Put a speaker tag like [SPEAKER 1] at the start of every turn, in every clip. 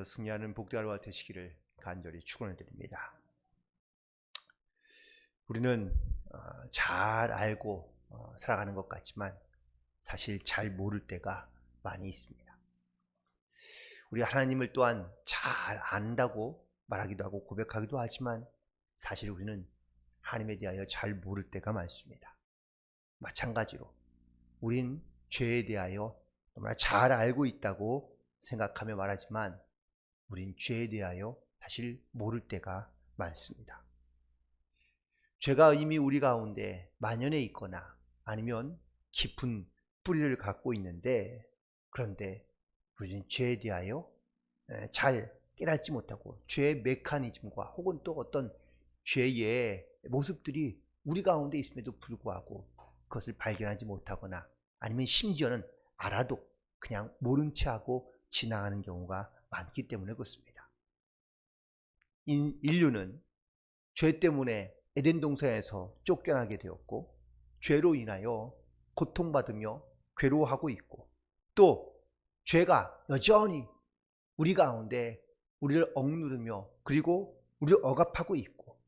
[SPEAKER 1] 승리하는 복된 하루가 되시기를 간절히 축원을 드립니다. 우리는 잘 알고 살아가는 것 같지만 사실 잘 모를 때가 많이 있습니다. 우리 하나님을 또한 잘 안다고 말하기도 하고 고백하기도 하지만 사실 우리는 하나님에 대하여 잘 모를 때가 많습니다. 마찬가지로 우린 죄에 대하여 너무나 잘 알고 있다고 생각하며 말하지만 우린 죄에 대하여 사실 모를 때가 많습니다. 죄가 이미 우리 가운데 만연해 있거나 아니면 깊은 뿌리를 갖고 있는데, 그런데 우리는 죄에 대하여 잘 깨닫지 못하고 죄의 메커니즘과 혹은 또 어떤 죄의 모습들이 우리 가운데 있음에도 불구하고 그것을 발견하지 못하거나 아니면 심지어는 알아도 그냥 모른 채 하고 지나가는 경우가 많기 때문에 그렇습니다. 인류는 죄 때문에 에덴 동산에서 쫓겨나게 되었고 죄로 인하여 고통받으며 괴로워하고 있고 또 죄가 여전히 우리 가운데 우리를 억누르며 그리고 우리를 억압하고 있고,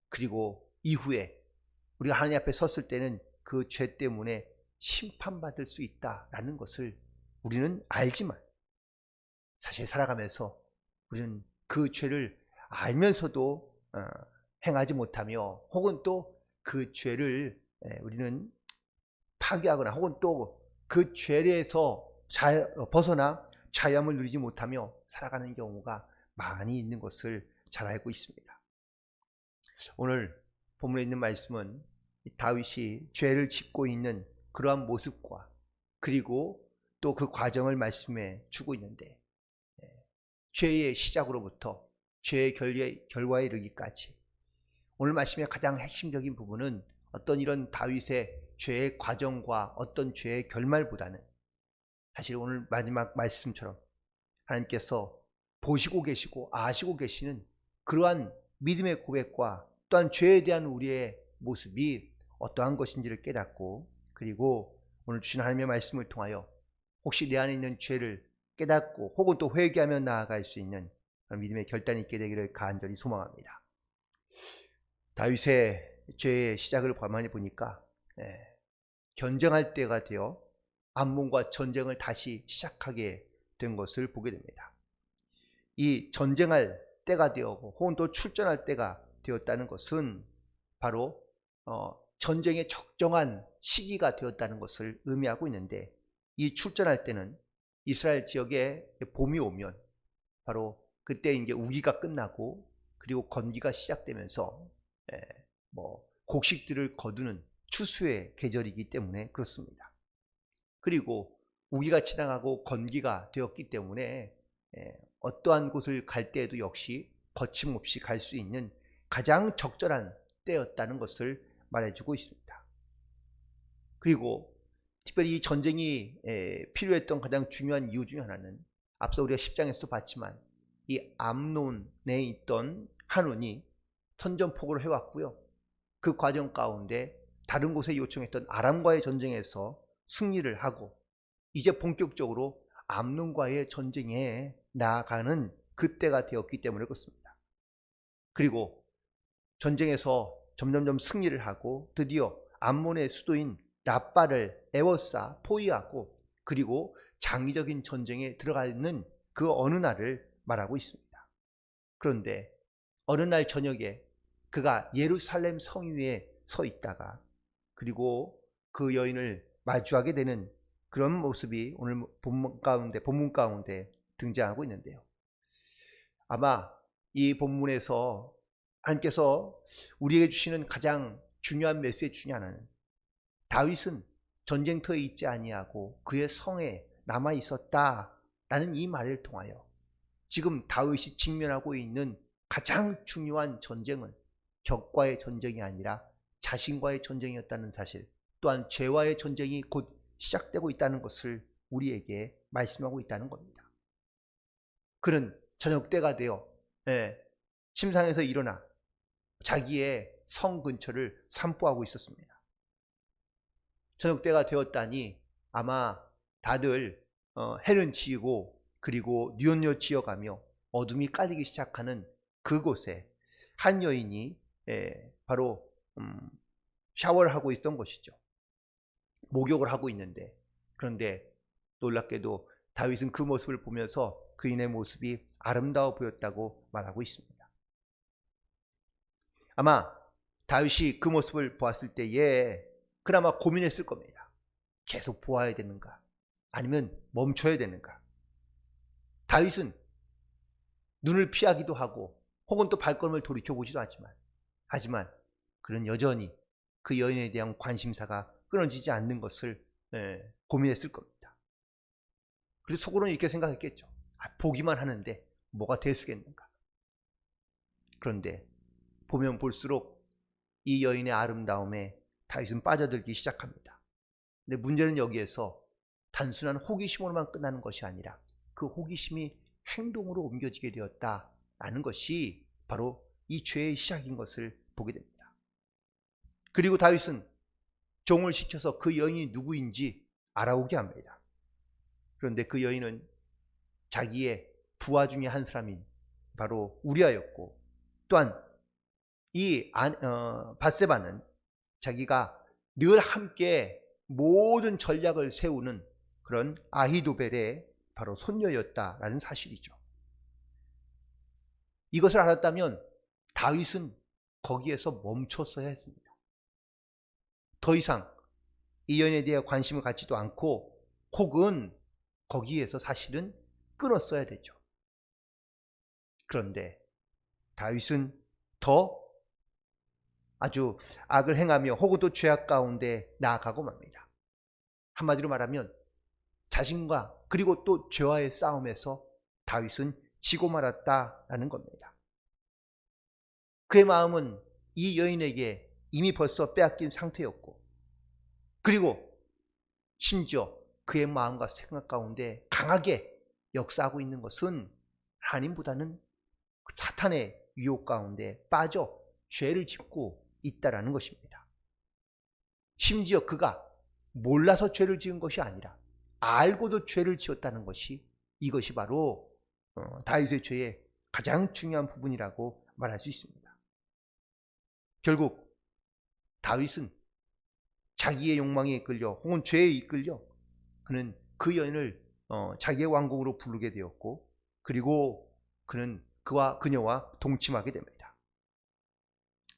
[SPEAKER 1] 그리고 이후에 우리가 하나님 앞에 섰을 때는 그 죄 때문에 심판받을 수 있다라는 것을 우리는 알지만 사실 살아가면서 우리는 그 죄를 알면서도 행하지 못하며 혹은 또 그 죄를 우리는 파괴하거나 혹은 또 그 죄에서 벗어나 자유함을 누리지 못하며 살아가는 경우가 많이 있는 것을 잘 알고 있습니다. 오늘 본문에 있는 말씀은 다윗이 죄를 짓고 있는 그러한 모습과 그리고 또 그 과정을 말씀해 주고 있는데, 죄의 시작으로부터 죄의 결과에 이르기까지 오늘 말씀의 가장 핵심적인 부분은 어떤 이런 다윗의 죄의 과정과 어떤 죄의 결말보다는 사실 오늘 마지막 말씀처럼 하나님께서 보시고 계시고 아시고 계시는 그러한 믿음의 고백과 또한 죄에 대한 우리의 모습이 어떠한 것인지를 깨닫고, 그리고 오늘 주신 하나님의 말씀을 통하여 혹시 내 안에 있는 죄를 깨닫고 혹은 또 회개하며 나아갈 수 있는 믿음의 결단이 있게 되기를 간절히 소망합니다. 다윗의 죄의 시작을 가만히 보니까 견쟁할 때가 되어 암몬과 전쟁을 다시 시작하게 된 것을 보게 됩니다. 이 전쟁할 때가 되었고 혹은 또 출전할 때가 되었다는 것은 바로 전쟁의 적정한 시기가 되었다는 것을 의미하고 있는데, 이 출전할 때는 이스라엘 지역에 봄이 오면 바로 그때 이제 우기가 끝나고 그리고 건기가 시작되면서 곡식들을 거두는 추수의 계절이기 때문에 그렇습니다. 그리고 우기가 지나가고 건기가 되었기 때문에 어떠한 곳을 갈 때에도 역시 거침없이 갈 수 있는 가장 적절한 때였다는 것을 말해주고 있습니다. 그리고 특별히 이 전쟁이 필요했던 가장 중요한 이유 중 하나는 앞서 우리가 10장에서도 봤지만 이 암논에 있던 한온이 선전포고를 해왔고요. 그 과정 가운데 다른 곳에 요청했던 아람과의 전쟁에서 승리를 하고 이제 본격적으로 암논과의 전쟁에 나아가는 그때가 되었기 때문에 그렇습니다. 그리고 전쟁에서 점점점 승리를 하고 드디어 암몬의 수도인 라빠를 에워싸 포위하고 그리고 장기적인 전쟁에 들어가는 그 어느 날을 말하고 있습니다. 그런데 어느 날 저녁에 그가 예루살렘 성 위에 서 있다가 그리고 그 여인을 마주하게 되는 그런 모습이 오늘 본문 가운데 등장하고 있는데요. 아마 이 본문에서 하나님께서 우리에게 주시는 가장 중요한 메시지 중에 하나는 다윗은 전쟁터에 있지 아니하고 그의 성에 남아 있었다라는 이 말을 통하여 지금 다윗이 직면하고 있는 가장 중요한 전쟁은 적과의 전쟁이 아니라 자신과의 전쟁이었다는 사실, 또한 죄와의 전쟁이 곧 시작되고 있다는 것을 우리에게 말씀하고 있다는 겁니다. 그는 저녁 때가 되어 침상에서 일어나 자기의 성 근처를 산보하고 있었습니다. 저녁 때가 되었다니 아마 다들 해는 지고 그리고 뉘엿뉘엿 지어가며 어둠이 깔리기 시작하는 그곳에 한 여인이 바로 샤워를 하고 있던 것이죠. 목욕을 하고 있는데, 그런데 놀랍게도 다윗은 그 모습을 보면서 그인의 모습이 아름다워 보였다고 말하고 있습니다. 아마 다윗이 그 모습을 보았을 때에 그나마 고민했을 겁니다. 계속 보아야 되는가? 아니면 멈춰야 되는가? 다윗은 눈을 피하기도 하고 혹은 또 발걸음을 돌이켜보지도 하지만 그는 여전히 그 여인에 대한 관심사가 끊어지지 않는 것을 고민했을 겁니다. 그래서 속으로는 이렇게 생각했겠죠. 보기만 하는데 뭐가 대수겠는가? 그런데 보면 볼수록 이 여인의 아름다움에 다윗은 빠져들기 시작합니다. 근데 문제는 여기에서 단순한 호기심으로만 끝나는 것이 아니라 그 호기심이 행동으로 옮겨지게 되었다라는 것이 바로 이 죄의 시작인 것을 보게 됩니다. 그리고 다윗은 종을 시켜서 그 여인이 누구인지 알아오게 합니다. 그런데 그 여인은 자기의 부하 중에 한 사람인 바로 우리아였고, 또한 이 밧세바는 자기가 늘 함께 모든 전략을 세우는 그런 아히도벨의 바로 손녀였다라는 사실이죠. 이것을 알았다면 다윗은 거기에서 멈췄어야 했습니다. 더 이상 이 여인에 대해 관심을 갖지도 않고 혹은 거기에서 사실은 끊었어야 되죠. 그런데 다윗은 더 아주 악을 행하며 혹은 또 죄악 가운데 나아가고 맙니다. 한마디로 말하면 자신과 그리고 또 죄와의 싸움에서 다윗은 지고 말았다라는 겁니다. 그의 마음은 이 여인에게 이미 벌써 빼앗긴 상태였고, 그리고 심지어 그의 마음과 생각 가운데 강하게 역사하고 있는 것은 하나님보다는 사탄의 유혹 가운데 빠져 죄를 짓고 있다라는 것입니다. 심지어 그가 몰라서 죄를 지은 것이 아니라 알고도 죄를 지었다는 것이, 이것이 바로 다윗의 죄의 가장 중요한 부분이라고 말할 수 있습니다. 결국 다윗은 자기의 욕망에 이끌려 혹은 죄에 이끌려 그는 그 여인을 자기의 왕궁으로 부르게 되었고, 그리고 그는 그녀와 동침하게 됩니다.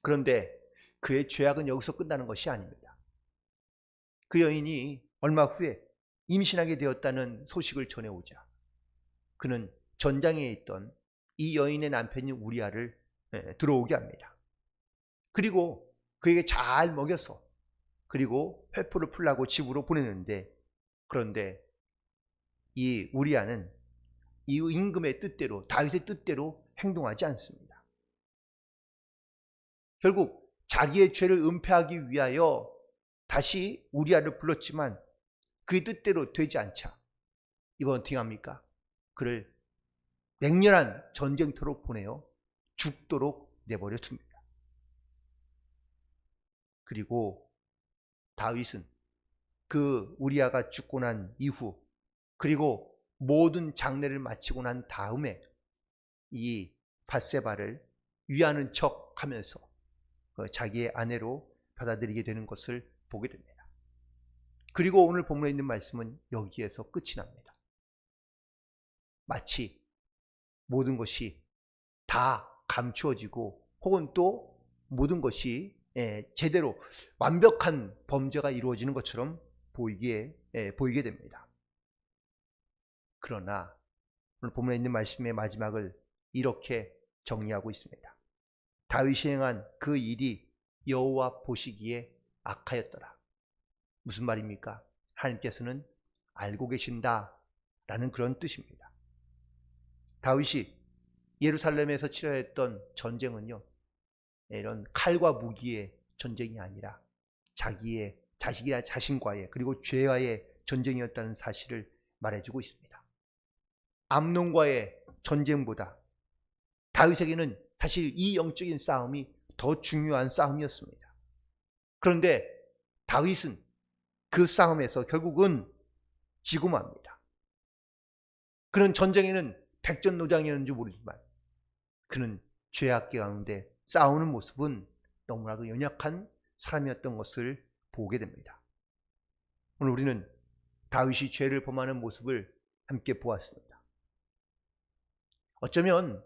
[SPEAKER 1] 그런데 그의 죄악은 여기서 끝나는 것이 아닙니다. 그 여인이 얼마 후에 임신하게 되었다는 소식을 전해오자 그는 전장에 있던 이 여인의 남편인 우리아를 들어오게 합니다. 그리고 그에게 잘 먹여서 그리고 회포를 풀라고 집으로 보내는데, 그런데 이 우리아는 이 임금의 뜻대로, 다윗의 뜻대로 행동하지 않습니다. 결국 자기의 죄를 은폐하기 위하여 다시 우리아를 불렀지만 그의 뜻대로 되지 않자 이번 어떻게 합니까? 그를 맹렬한 전쟁터로 보내어 죽도록 내버려 둡니다. 그리고 다윗은 그 우리아가 죽고 난 이후, 그리고 모든 장례를 마치고 난 다음에 이 밧세바를 위하는 척 하면서 자기의 아내로 받아들이게 되는 것을 보게 됩니다. 그리고 오늘 본문에 있는 말씀은 여기에서 끝이 납니다. 마치 모든 것이 다 감추어지고 혹은 또 모든 것이 제대로 완벽한 범죄가 이루어지는 것처럼 보이게 됩니다. 그러나 오늘 본문에 있는 말씀의 마지막을 이렇게 정리하고 있습니다. 다윗이 행한 그 일이 여호와 보시기에 악하였더라. 무슨 말입니까? 하나님께서는 알고 계신다라는 그런 뜻입니다. 다윗이 예루살렘에서 치러했던 전쟁은요, 이런 칼과 무기의 전쟁이 아니라 자신과의 그리고 죄와의 전쟁이었다는 사실을 말해주고 있습니다. 암논과의 전쟁보다 다윗에게는 사실 이 영적인 싸움이 더 중요한 싸움이었습니다. 그런데 다윗은 그 싸움에서 결국은 지고 맙니다. 그는 전쟁에는 백전노장이었는지 모르지만 그는 죄악 가운데 싸우는 모습은 너무나도 연약한 사람이었던 것을 보게 됩니다. 오늘 우리는 다윗이 죄를 범하는 모습을 함께 보았습니다. 어쩌면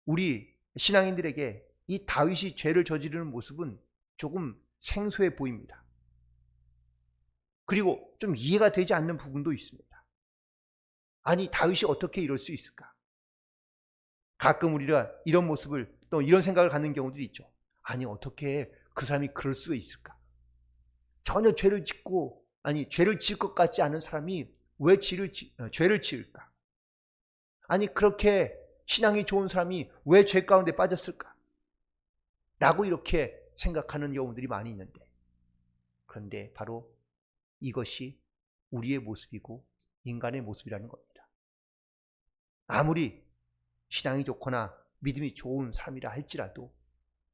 [SPEAKER 1] 우리 신앙인들에게 이 다윗이 죄를 저지르는 모습은 조금 생소해 보입니다. 그리고 좀 이해가 되지 않는 부분도 있습니다. 아니, 다윗이 어떻게 이럴 수 있을까? 가끔 우리가 이런 모습을 또 이런 생각을 갖는 경우들이 있죠. 아니, 어떻게 그 사람이 그럴 수가 있을까? 전혀 죄를 짓고, 아니, 죄를 지을 것 같지 않은 사람이 왜 죄를 지을까? 아니, 그렇게 신앙이 좋은 사람이 왜 죄 가운데 빠졌을까? 라고 이렇게 생각하는 경우들이 많이 있는데, 그런데 바로 이것이 우리의 모습이고 인간의 모습이라는 겁니다. 아무리 신앙이 좋거나 믿음이 좋은 사람이라 할지라도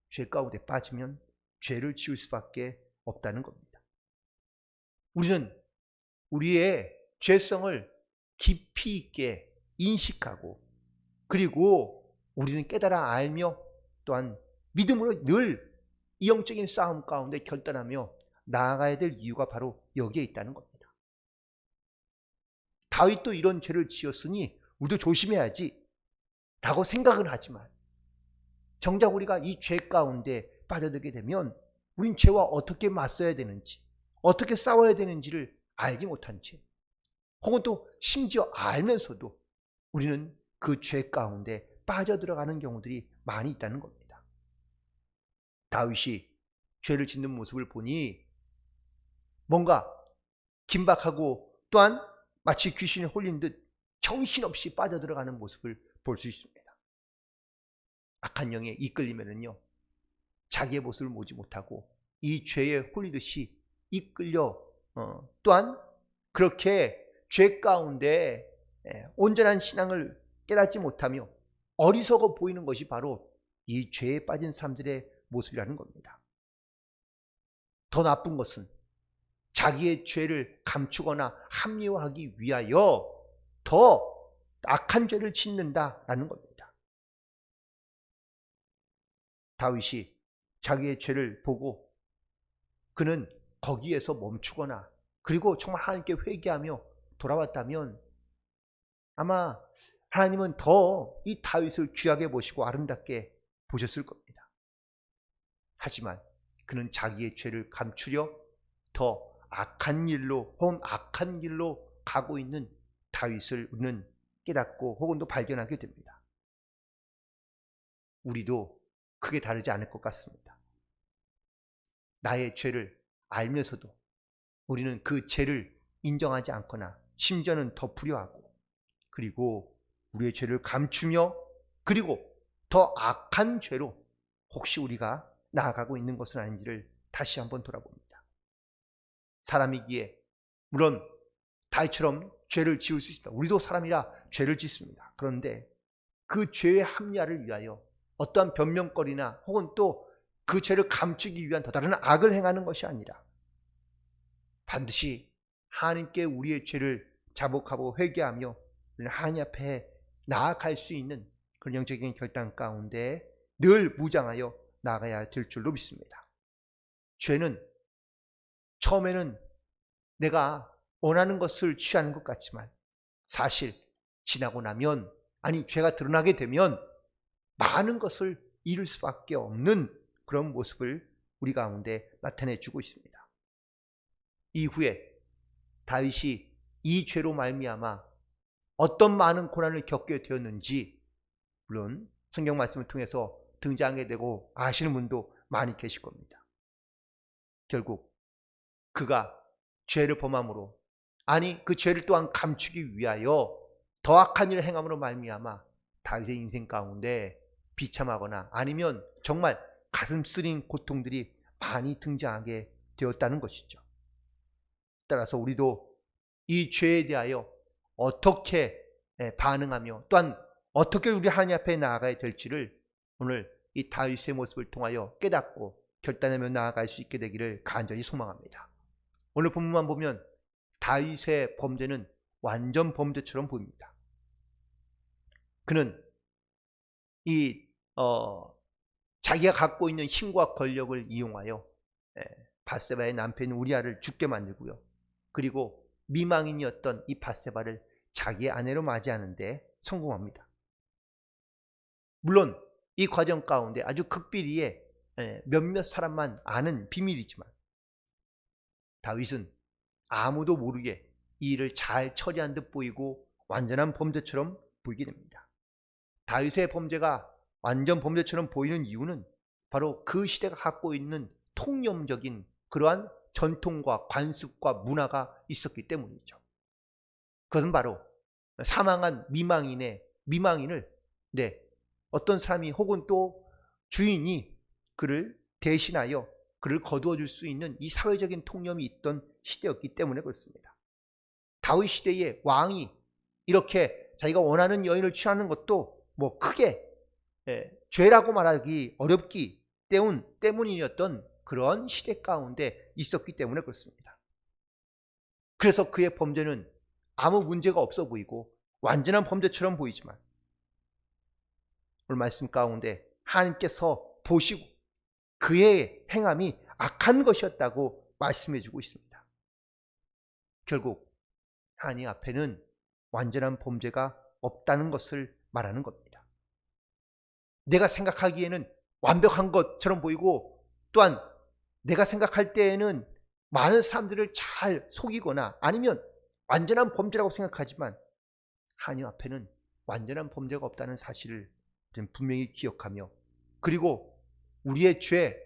[SPEAKER 1] 죄 가운데 빠지면 죄를 지을 수밖에 없다는 겁니다. 우리는 우리의 죄성을 깊이 있게 인식하고, 그리고 우리는 깨달아 알며 또한 믿음으로 늘 이 영적인 싸움 가운데 결단하며 나아가야 될 이유가 바로 여기에 있다는 겁니다. 다윗도 이런 죄를 지었으니 우리도 조심해야지 라고 생각은 하지만, 정작 우리가 이 죄 가운데 빠져들게 되면 우린 죄와 어떻게 맞서야 되는지, 어떻게 싸워야 되는지를 알지 못한 채, 혹은 또 심지어 알면서도 우리는 그 죄 가운데 빠져들어가는 경우들이 많이 있다는 겁니다. 다윗이 죄를 짓는 모습을 보니 뭔가 긴박하고 또한 마치 귀신에 홀린 듯 정신없이 빠져들어가는 모습을 볼 수 있습니다. 악한 영에 이끌리면은요, 자기의 모습을 보지 못하고 이 죄에 홀리듯이 이끌려 또한 그렇게 죄 가운데 온전한 신앙을 깨닫지 못하며 어리석어 보이는 것이 바로 이 죄에 빠진 사람들의 모습이라는 겁니다. 더 나쁜 것은 자기의 죄를 감추거나 합리화하기 위하여 더 악한 죄를 짓는다라는 겁니다. 다윗이 자기의 죄를 보고 그는 거기에서 멈추거나 그리고 정말 하나님께 회개하며 돌아왔다면 아마 하나님은 더 이 다윗을 귀하게 보시고 아름답게 보셨을 겁니다. 하지만 그는 자기의 죄를 감추려 더 악한 일로 혹은 악한 길로 가고 있는 다윗을 우리는 깨닫고 혹은 또 발견하게 됩니다. 우리도 크게 다르지 않을 것 같습니다. 나의 죄를 알면서도 우리는 그 죄를 인정하지 않거나 심지어는 더 불효하고, 그리고 우리의 죄를 감추며 그리고 더 악한 죄로 혹시 우리가 나아가고 있는 것은 아닌지를 다시 한번 돌아봅니다. 사람이기에 물론 다윗처럼 죄를 지을 수 있습니다. 우리도 사람이라 죄를 짓습니다. 그런데 그 죄의 합리화를 위하여 어떠한 변명거리나 혹은 또 그 죄를 감추기 위한 더 다른 악을 행하는 것이 아니라 반드시 하나님께 우리의 죄를 자복하고 회개하며 하나님 앞에 나아갈 수 있는 그런 영적인 결단 가운데 늘 무장하여 나아가야 될 줄로 믿습니다. 죄는 처음에는 내가 원하는 것을 취하는 것 같지만 사실 지나고 나면, 아니 죄가 드러나게 되면 많은 것을 잃을 수밖에 없는 그런 모습을 우리 가운데 나타내주고 있습니다. 이후에 다윗이 이 죄로 말미암아 어떤 많은 고난을 겪게 되었는지 물론 성경 말씀을 통해서 등장하게 되고 아시는 분도 많이 계실 겁니다. 결국 그가 죄를 범함으로, 아니 그 죄를 또한 감추기 위하여 더 악한 일을 행함으로 말미암아 다윗의 인생 가운데 비참하거나 아니면 정말 가슴 쓰린 고통들이 많이 등장하게 되었다는 것이죠. 따라서 우리도 이 죄에 대하여 어떻게 반응하며 또한 어떻게 우리 하나님 앞에 나아가야 될지를 오늘 이 다윗의 모습을 통하여 깨닫고 결단하며 나아갈 수 있게 되기를 간절히 소망합니다. 오늘 본문만 보면 다윗의 범죄는 완전 범죄처럼 보입니다. 그는 자기가 갖고 있는 힘과 권력을 이용하여 밧세바의 남편 우리아를 죽게 만들고요. 그리고 미망인이었던 이 밧세바를 자기의 아내로 맞이하는데 성공합니다. 물론 이 과정 가운데 아주 극비리에 몇몇 사람만 아는 비밀이지만 다윗은 아무도 모르게 이 일을 잘 처리한 듯 보이고 완전한 범죄처럼 보이게 됩니다. 다윗의 범죄가 완전 범죄처럼 보이는 이유는 바로 그 시대가 갖고 있는 통념적인 그러한 전통과 관습과 문화가 있었기 때문이죠. 그것은 바로 사망한 미망인을 어떤 사람이 혹은 또 주인이 그를 대신하여 그를 거두어 줄 수 있는 이 사회적인 통념이 있던 시대였기 때문에 그렇습니다. 다윗 시대의 왕이 이렇게 자기가 원하는 여인을 취하는 것도 뭐 크게 죄라고 말하기 어렵기 때문이었던 그런 시대 가운데 있었기 때문에 그렇습니다. 그래서 그의 범죄는 아무 문제가 없어 보이고 완전한 범죄처럼 보이지만 오늘 말씀 가운데 하나님께서 보시고 그의 행함이 악한 것이었다고 말씀해 주고 있습니다. 결국 하나님 앞에는 완전한 범죄가 없다는 것을 말하는 겁니다. 내가 생각하기에는 완벽한 것처럼 보이고 또한 내가 생각할 때에는 많은 사람들을 잘 속이거나 아니면 완전한 범죄라고 생각하지만 하나님 앞에는 완전한 범죄가 없다는 사실을 분명히 기억하며 그리고 우리의 죄,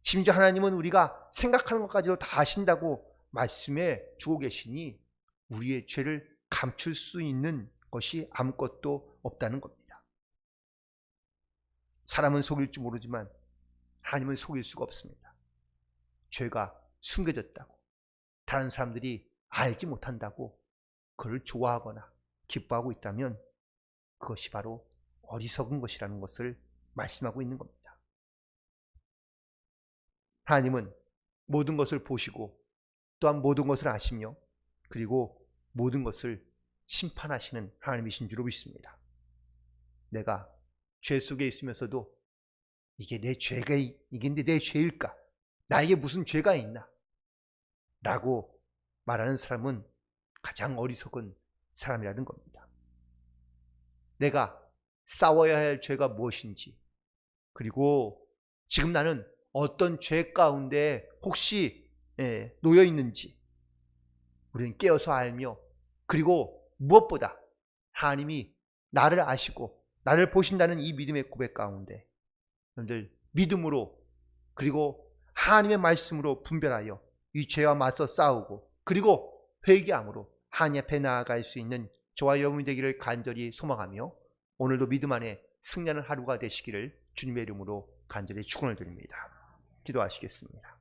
[SPEAKER 1] 심지어 하나님은 우리가 생각하는 것까지도 다 아신다고 말씀해 주고 계시니 우리의 죄를 감출 수 있는 것이 아무것도 없다는 겁니다. 사람은 속일지 모르지만 하나님은 속일 수가 없습니다. 죄가 숨겨졌다고 다른 사람들이 알지 못한다고 그를 좋아하거나 기뻐하고 있다면 그것이 바로 어리석은 것이라는 것을 말씀하고 있는 겁니다. 하나님은 모든 것을 보시고 또한 모든 것을 아시며 그리고 모든 것을 심판하시는 하나님이신 줄로 믿습니다. 내가 죄 속에 있으면서도 이게 내 죄일까? 나에게 무슨 죄가 있나? 라고 말하는 사람은 가장 어리석은 사람이라는 겁니다. 내가 싸워야 할 죄가 무엇인지 그리고 지금 나는 어떤 죄 가운데 혹시 놓여 있는지 우리는 깨어서 알며 그리고 무엇보다 하나님이 나를 아시고 나를 보신다는 이 믿음의 고백 가운데 여러분들 믿음으로 그리고 하나님의 말씀으로 분별하여 이 죄와 맞서 싸우고 그리고 회개함으로 하나님 앞에 나아갈 수 있는 저와 여러분이 되기를 간절히 소망하며 오늘도 믿음 안에 승리하는 하루가 되시기를 주님의 이름으로 간절히 축원을 드립니다. 기도하시겠습니다.